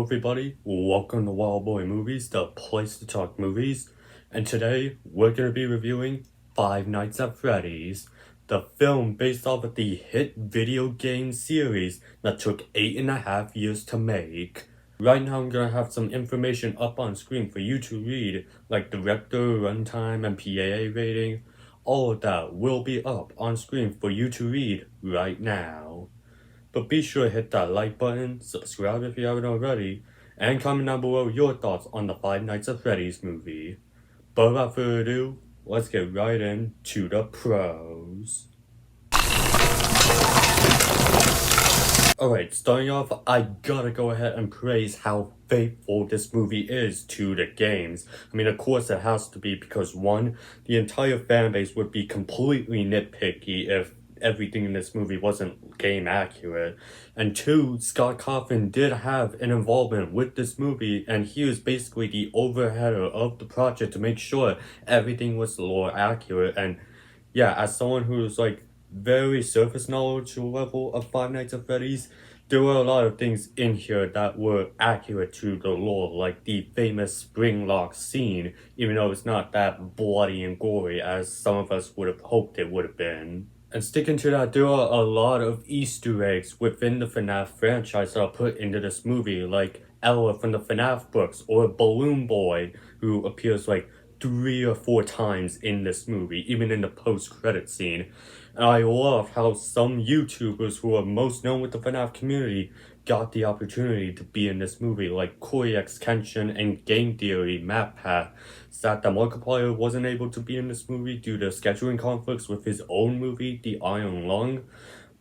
everybody, welcome to Wild Boy Movies, the place to talk movies, and today we're going to be reviewing Five Nights at Freddy's, the film based off of the hit video game series that took 8.5 years to make. Right now I'm going to have some information up on screen for you to read, like director, runtime, and PAA rating. All of that will be up on screen for you to read right now. But be sure to hit that like button, subscribe if you haven't already, and comment down below your thoughts on the Five Nights at Freddy's movie. But without further ado, let's get right into the pros. Alright, starting off, I gotta go ahead and praise how faithful this movie is to the games. I mean, of course it has to be because one, the entire fanbase would be completely nitpicky if everything in this movie wasn't game accurate, and two, Scott Cawthon did have an involvement with this movie, and he was basically the overheader of the project to make sure everything was lore accurate. And yeah, as someone who's like very surface knowledge level of Five Nights at Freddy's, there were a lot of things in here that were accurate to the lore, like the famous spring lock scene, even though it's not that bloody and gory as some of us would have hoped it would have been. And sticking to that, there are a lot of Easter eggs within the FNAF franchise that are put into this movie, like Ella from the FNAF books, or Balloon Boy, who appears like 3 or 4 times in this movie, even in the post-credit scene. And I love how some YouTubers who are most known with the FNAF community got the opportunity to be in this movie, like KoreX Kenshin and Game Theory MatPat. Sad that Markiplier wasn't able to be in this movie due to scheduling conflicts with his own movie, The Iron Lung.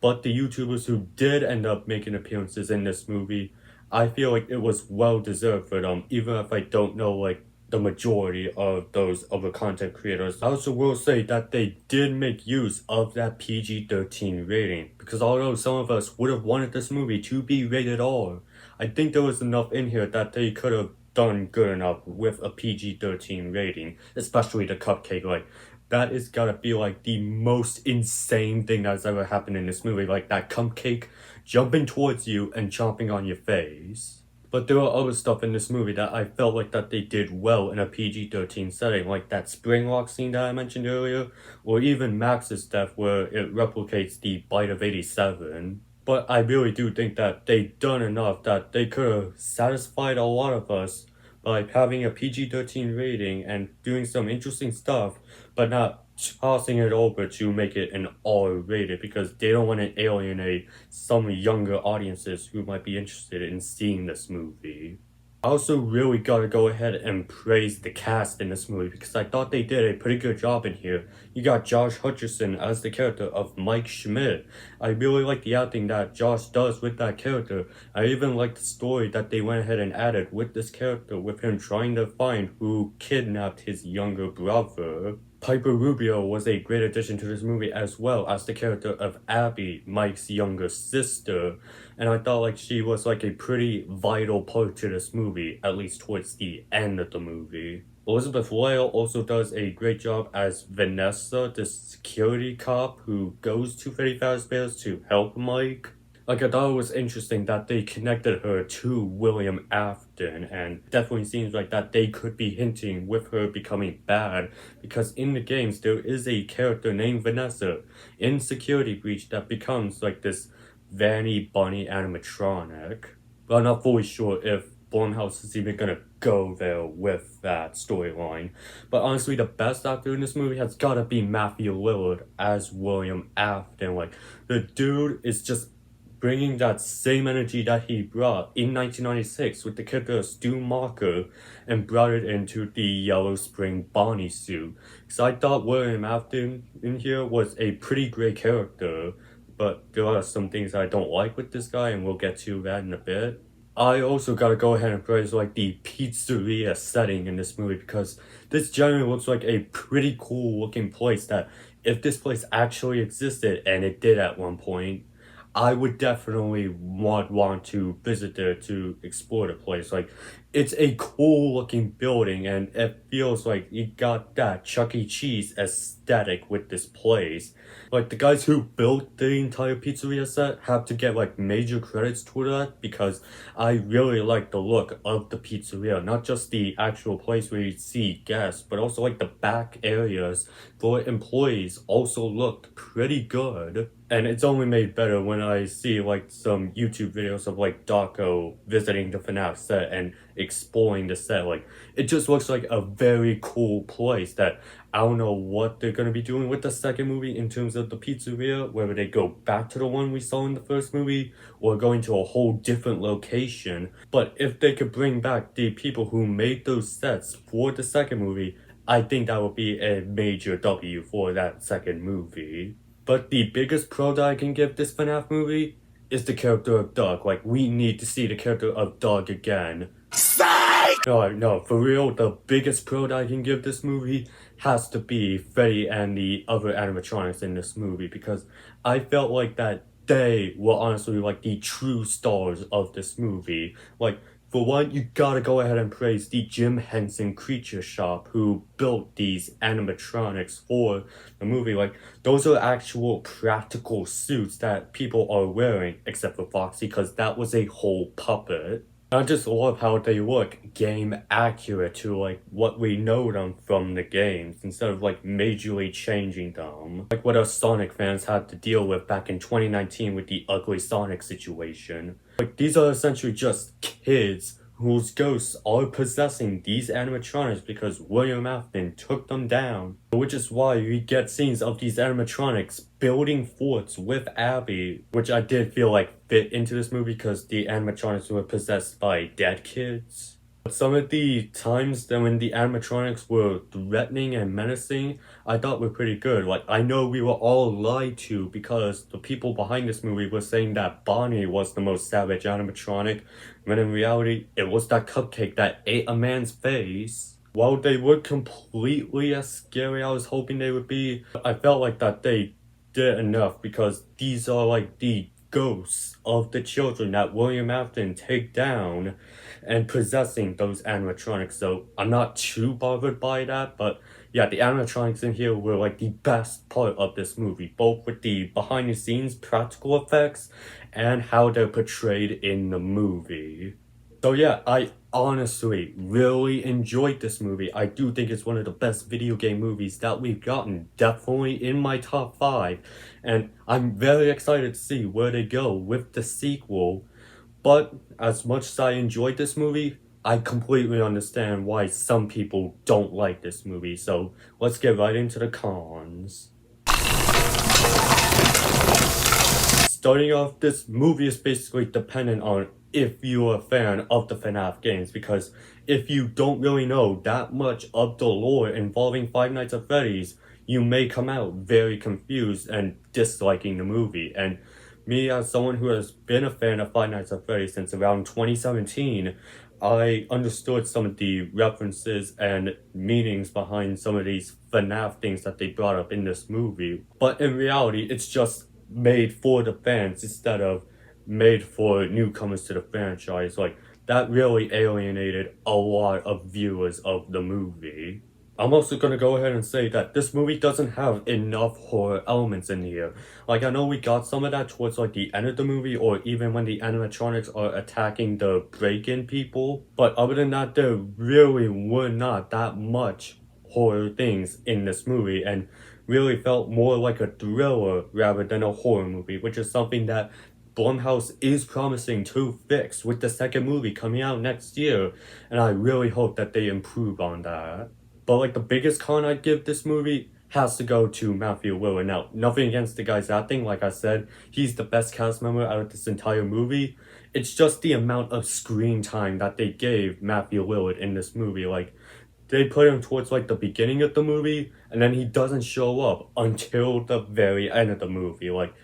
But the YouTubers who did end up making appearances in this movie, I feel like it was well deserved for them, even if I don't know like the majority of those other content creators. I also will say that they did make use of that PG-13 rating, because although some of us would have wanted this movie to be rated R, I think there was enough in here that they could have done good enough with a PG-13 rating, especially the cupcake. Like, that is gotta be like the most insane thing that's ever happened in this movie, like that cupcake jumping towards you and chomping on your face. But there are other stuff in this movie that I felt like that they did well in a PG-13 setting, like that spring lock scene that I mentioned earlier, or even Max's death where it replicates the bite of 87. But I really do think that they done enough that they could have satisfied a lot of us by having a PG-13 rating and doing some interesting stuff, but not tossing it over to make it an R-rated, because they don't want to alienate some younger audiences who might be interested in seeing this movie. I also really gotta go ahead and praise the cast in this movie, because I thought they did a pretty good job in here. You got Josh Hutcherson as the character of Mike Schmidt. I really like the acting that Josh does with that character. I even like the story that they went ahead and added with this character, with him trying to find who kidnapped his younger brother. Piper Rubio was a great addition to this movie, as well as the character of Abby, Mike's younger sister, and I thought like she was like a pretty vital part to this movie, at least towards the end of the movie. Elizabeth Loyal also does a great job as Vanessa, the security cop who goes to Freddy Fazbear's to help Mike. Like, I thought it was interesting that they connected her to William Afton, and definitely seems like that they could be hinting with her becoming bad, because in the games there is a character named Vanessa in Security Breach that becomes like this Vanny Bunny animatronic. But I'm not fully sure if Blumhouse is even gonna go there with that storyline. But honestly, the best actor in this movie has gotta be Matthew Lillard as William Afton. Like, the dude is just bringing that same energy that he brought in 1996 with the character of Stu Marker, and brought it into the Yellow Spring Bonnie suit. Because I thought William Afton in here was a pretty great character, but there are some things I don't like with this guy, and we'll get to that in a bit. I also gotta go ahead and praise like the pizzeria setting in this movie, because this generally looks like a pretty cool looking place that if this place actually existed, and it did at one point, I would definitely want to visit there to explore the place. Like, it's a cool looking building and it feels like you got that Chuck E. Cheese aesthetic with this place. Like the guys who built the entire pizzeria set have to get like major credits to that because I really like the look of the pizzeria, not just the actual place where you see guests, but also like the back areas for employees also looked pretty good. And it's only made better when I see like some YouTube videos of like Daco visiting the FNAF set and exploring the set. Like it just looks like a very cool place that I don't know what they're gonna be doing with the second movie in terms of the pizzeria, whether they go back to the one we saw in the first movie or going to a whole different location. But if they could bring back the people who made those sets for the second movie, I think that would be a major W for that second movie. But the biggest pro that I can give this FNAF movie is the character of Doug. Like, we need to see the character of Doug again. No, for real, the biggest pro that I can give this movie has to be Freddy and the other animatronics in this movie because I felt like that they were honestly like the true stars of this movie. Like, for one, you gotta go ahead and praise the Jim Henson Creature Shop who built these animatronics for the movie. Like, those are actual practical suits that people are wearing, except for Foxy, because that was a whole puppet. I just love how they look game accurate to like what we know them from the games instead of like majorly changing them. Like what us Sonic fans had to deal with back in 2019 with the ugly Sonic situation. Like these are essentially just kids whose ghosts are possessing these animatronics because William Afton took them down. Which is why we get scenes of these animatronics building forts with Abby, which I did feel like fit into this movie because the animatronics were possessed by dead kids. But some of the times that when the animatronics were threatening and menacing, I thought were pretty good. Like, I know we were all lied to because the people behind this movie were saying that Bonnie was the most savage animatronic, when in reality, it was that cupcake that ate a man's face. While they were completely as scary I was hoping they would be, I felt like that they did enough because these are like the ghosts of the children that William Afton take down and possessing those animatronics. So I'm not too bothered by that, but yeah, the animatronics in here were like the best part of this movie, both with the behind the scenes practical effects and how they're portrayed in the movie. So yeah, I honestly really enjoyed this movie. I do think it's one of the best video game movies that we've gotten. Definitely in my top 5. And I'm very excited to see where they go with the sequel. But as much as I enjoyed this movie, I completely understand why some people don't like this movie. So let's get right into the cons. Starting off, this movie is basically dependent on if you're a fan of the FNAF games, because if you don't really know that much of the lore involving Five Nights at Freddy's, you may come out very confused and disliking the movie. And me, as someone who has been a fan of Five Nights at Freddy's since around 2017, I understood some of the references and meanings behind some of these FNAF things that they brought up in this movie. But in reality, it's just made for the fans instead of made for newcomers to the franchise. Like, that really alienated a lot of viewers of the movie. I'm also gonna go ahead and say that this movie doesn't have enough horror elements in here. Like, I know we got some of that towards like the end of the movie or even when the animatronics are attacking the break-in people. But other than that, there really were not that much horror things in this movie and really felt more like a thriller rather than a horror movie, which is something that Blumhouse is promising to fix with the second movie coming out next year, and I really hope that they improve on that. But like the biggest con I'd give this movie has to go to Matthew Lillard. Now, nothing against the guy's acting, like I said, he's the best cast member out of this entire movie. It's just the amount of screen time that they gave Matthew Lillard in this movie. Like, they put him towards like the beginning of the movie, and then he doesn't show up until the very end of the movie. Like,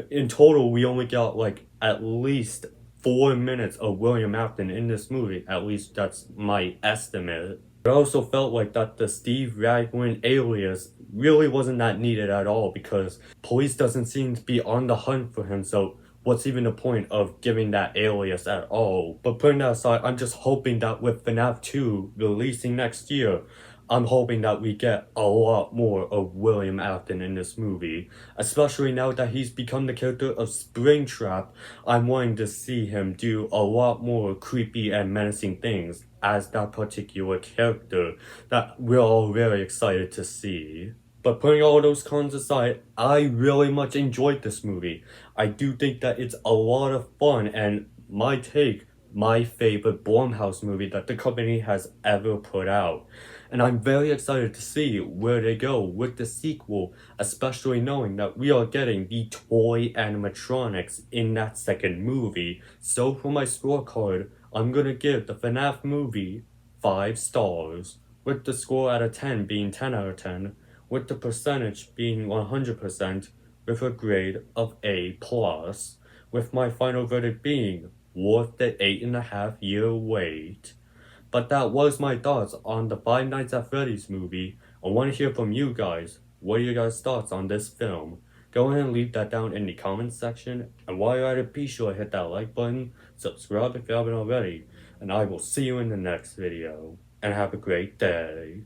in total, we only got like at least 4 minutes of William Afton in this movie. At least that's my estimate. I also felt like that the Steve Raglan alias really wasn't that needed at all because police doesn't seem to be on the hunt for him, so what's even the point of giving that alias at all? But putting that aside, I'm just hoping that with FNAF 2 releasing next year, I'm hoping that we get a lot more of William Afton in this movie. Especially now that he's become the character of Springtrap, I'm wanting to see him do a lot more creepy and menacing things as that particular character that we're all very excited to see. But putting all those cons aside, I really much enjoyed this movie. I do think that it's a lot of fun and my favorite Blumhouse movie that the company has ever put out. And I'm very excited to see where they go with the sequel, especially knowing that we are getting the toy animatronics in that second movie. So for my scorecard, I'm gonna give the FNAF movie 5 stars, with the score out of 10 being 10 out of 10, with the percentage being 100%, with a grade of A+, with my final verdict being worth the 8.5-year wait. But that was my thoughts on the Five Nights at Freddy's movie. I want to hear from you guys. What are your guys' thoughts on this film? Go ahead and leave that down in the comments section. And while you're at it, be sure to hit that like button, subscribe if you haven't already, and I will see you in the next video. And have a great day.